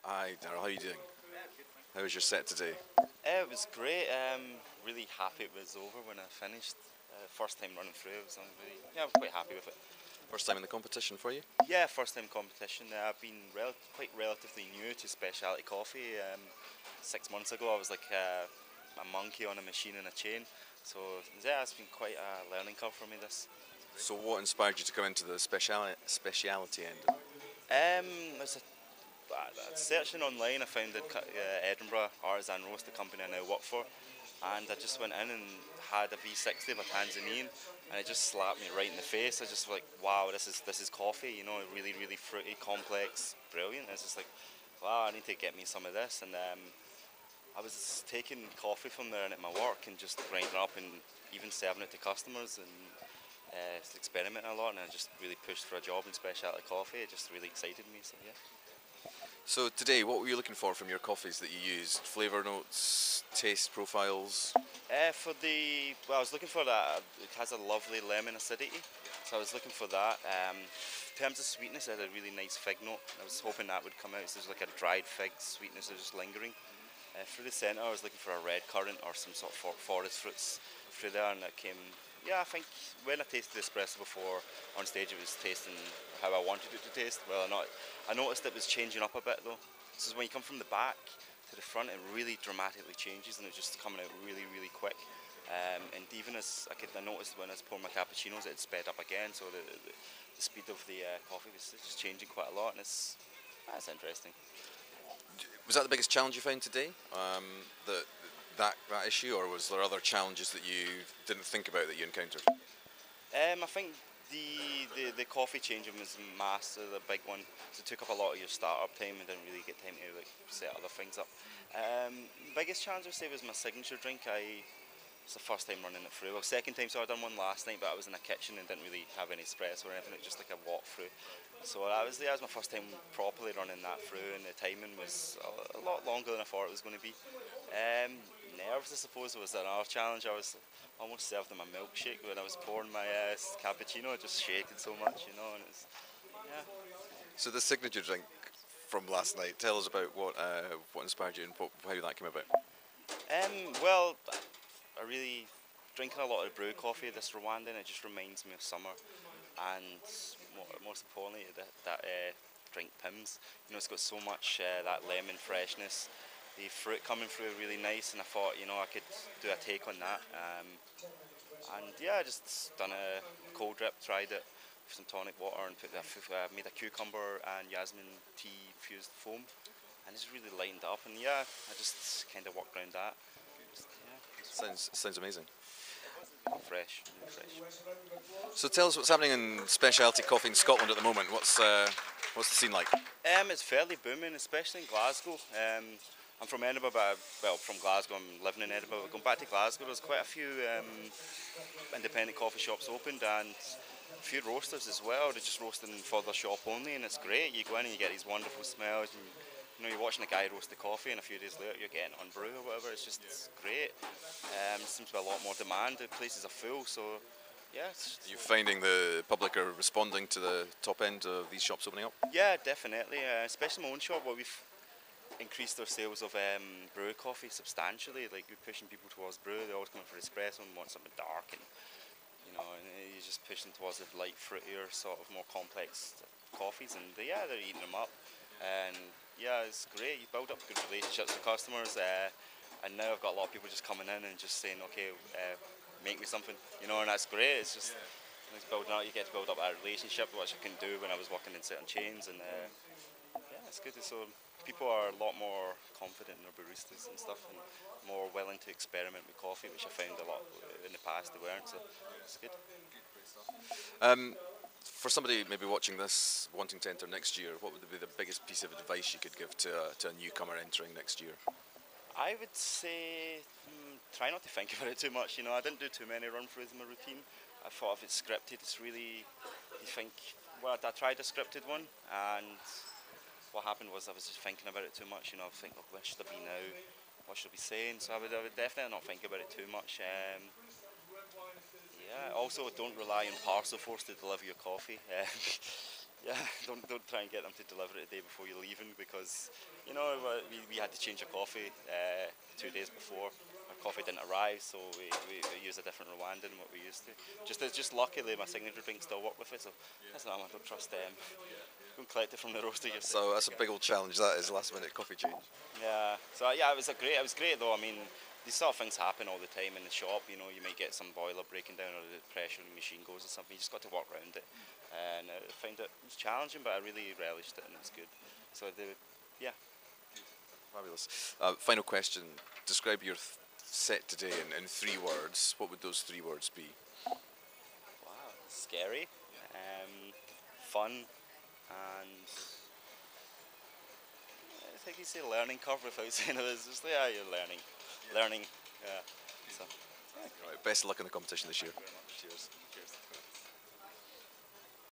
Hi, Darryl. How are you doing? How was your set today? It was great. Really happy it was over when I finished. First time running through, I'm quite happy with it. First time in the competition for you? Yeah, first time competition. I've been quite relatively new to specialty coffee. 6 months ago, I was like a monkey on a machine and a chain. So yeah, it's been quite a learning curve for me. This. So, what inspired you to come into the speciality end? I was searching online. I found that Edinburgh Artisan Roast, the company I now work for, and I just went in and had a V60 of a Tanzanian, and it just slapped me right in the face. I just like, wow, this is coffee, really really fruity, complex, brilliant. It's just like, wow, I need to get me some of this. And I was taking coffee from there and at my work and just grinding it up and even serving it to customers and experimenting a lot. And I just really pushed for a job in specialty coffee. It just really excited me. So yeah. So, today, what were you looking for from your coffees that you used? Flavour notes, taste profiles? I was looking for that. It has a lovely lemon acidity, so I was looking for that. In terms of sweetness, it had a really nice fig note. I was hoping that would come out. So there's like a dried fig sweetness that was just lingering. Through the centre, I was looking for a red currant or some sort of forest fruits through there, and it came. Yeah, I think when I tasted the espresso before on stage, it was tasting how I wanted it to taste. Well, I noticed it was changing up a bit though. So when you come from the back to the front, it really dramatically changes, and it's just coming out really, really quick. And even as I noticed when I was pouring my cappuccinos, it sped up again. So the speed of the coffee was just changing quite a lot, and that's interesting. Was that the biggest challenge you found today? That issue, or was there other challenges that you didn't think about that you encountered? I think the coffee changing was the big one. So it took up a lot of your startup time and didn't really get time to like set other things up. Biggest challenge I would say was my signature drink. It's the first time running it through. Well, second time, so I done one last night, but I was in a kitchen and didn't really have any espresso or anything. It was just like a walk through. So that was my first time properly running that through, and the timing was a lot longer than I thought it was going to be. Nerves, I suppose, was another challenge. I was almost served them a milkshake when I was pouring my cappuccino, just shaking so much, and it's yeah. So, the signature drink from last night, tell us about what inspired you and how that came about. Well, I really drinking a lot of brew coffee this Rwandan. It just reminds me of summer, and most importantly, that drink Pims. It's got so much that lemon freshness, the fruit coming through really nice, and I thought I could do a take on that. And yeah, I just done a cold drip, tried it with some tonic water, and made a cucumber and jasmine tea fused foam, and it's really lightened up. And yeah, I just kind of worked around that. Sounds amazing. Fresh, really fresh. So tell us what's happening in specialty coffee in Scotland at the moment. What's the scene like? It's fairly booming, especially in Glasgow. I'm from Edinburgh, from Glasgow. I'm living in Edinburgh. But going back to Glasgow, there's quite a few independent coffee shops opened and a few roasters as well. They're just roasting for their shop only, and it's great. You go in and you get these wonderful smells. And, you're watching a guy roast the coffee, and a few days later you're getting on brew or whatever. It's great. Seems to be a lot more demand. The places are full, so yeah. Are you finding the public are responding to the top end of these shops opening up? Yeah, definitely. Especially my own shop, where we've increased our sales of brew coffee substantially. Like, we're pushing people towards brew. They're always coming for espresso and want something dark, and and you're just pushing towards the light, fruitier, sort of more complex coffees, and they're eating them up. And yeah, it's great. You build up good relationships with customers, and now I've got a lot of people just coming in and just saying, okay, make me something, and that's great. It's building out. You get to build up a relationship, which I couldn't do when I was working in certain chains, and yeah, it's good. So people are a lot more confident in their baristas and stuff, and more willing to experiment with coffee, which I found a lot in the past they weren't. So it's good. For somebody maybe watching this, wanting to enter next year, what would be the biggest piece of advice you could give to a newcomer entering next year? I would say try not to think about it too much. I didn't do too many run-throughs in my routine. I thought if it's scripted, it's really, you think, well, I tried a scripted one, and what happened was I was just thinking about it too much. I think, oh, where should I be now? What should I be saying? So I would definitely not think about it too much. Yeah. Also, don't rely on parcel force to deliver your coffee. Yeah, don't try and get them to deliver it the day before you're leaving, because we had to change our coffee 2 days before. Our coffee didn't arrive, so we used a different Rwandan than what we used to. Just luckily my signature drink still worked with it, so that's not. I don't trust them. Go and collect it from the roaster yourself. So that's a big old challenge. That is last minute coffee change. Yeah. So yeah, it was great though. I mean, these sort of things happen all the time in the shop. You might get some boiler breaking down, or the pressure in the machine goes or something. You just got to work around it. And I found it was challenging, but I really relished it, and it was good. So yeah. Fabulous. Final question. Describe your set today in 3 words. What would those 3 words be? Wow. Scary, fun, and I think you say learning curve without saying it. It's just you're learning. Yeah. So. Right, best of luck in the competition this year. Thank you very much. Cheers. Cheers.